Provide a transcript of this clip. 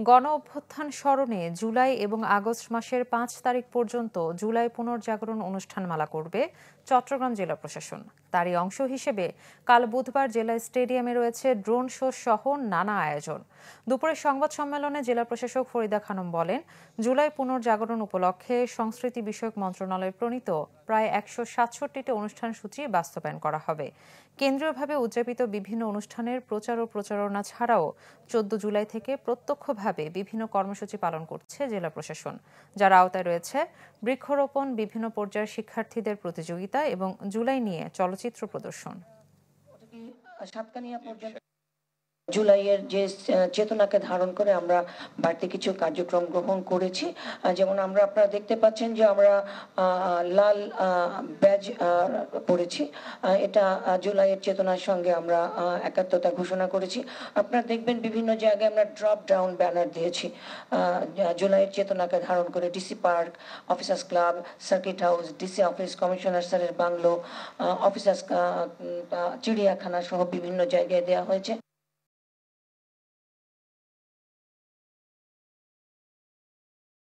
গণ অভ্যুত্থান স্মরণে জুলাই এবং আগস্ট মাসের ৫ তারিখ পর্যন্ত জুলাই পুনর্জাগরণ অনুষ্ঠানমালা করবে চট্টগ্রাম জেলা প্রশাসন। তারই অংশ হিসেবে কাল বুধবার জেলা স্টেডিয়ামে রয়েছে ড্রোন শো সহ নানা আয়োজন। দুপুরে সংবাদ সম্মেলনে জেলা প্রশাসক ফরিদা খানম বলেন, জুলাই পুনর্জাগরণ উপলক্ষে সংস্কৃতি বিষয়ক মন্ত্রণালয় প্রণীত প্রায় ১৬৭টি অনুষ্ঠান সূচি বাস্তবায়ন করা হবে। কেন্দ্রীয়ভাবে উদযাপিত বিভিন্ন অনুষ্ঠানের প্রচার ও প্রচারণা ছাড়াও ১৪ জুলাই থেকে প্রত্যক্ষভাবে বিভিন্ন কর্মসূচি পালন করছে জেলা প্রশাসন, যার আওতায় রয়েছে বৃক্ষরোপণ, বিভিন্ন পর্যায়ের শিক্ষার্থীদের প্রতিযোগিতা এবং জুলাই নিয়ে চলচ্চিত্র প্রদর্শন। জুলাইয়ের যে চেতনাকে ধারণ করে আমরা বাড়তি কিছু কার্যক্রম গ্রহণ করেছি। যেমন আপনারা দেখতে পাচ্ছেন যে আমরা লাল ব্যাজ পরেছি। এটা জুলাইয়ের চেতনার সঙ্গে আমরা একাত্মতা ঘোষণা করেছি। আপনারা দেখবেন বিভিন্ন জায়গায় আমরা ড্রপ ডাউন ব্যানার দিয়েছি জুলাইয়ের চেতনাকে ধারণ করে। DC park, officers club, circuit house, DC office, commissioner স্যারের বাংলো, অফিসার্স চিড়িয়াখানা সহ বিভিন্ন জায়গায় দেওয়া হয়েছে।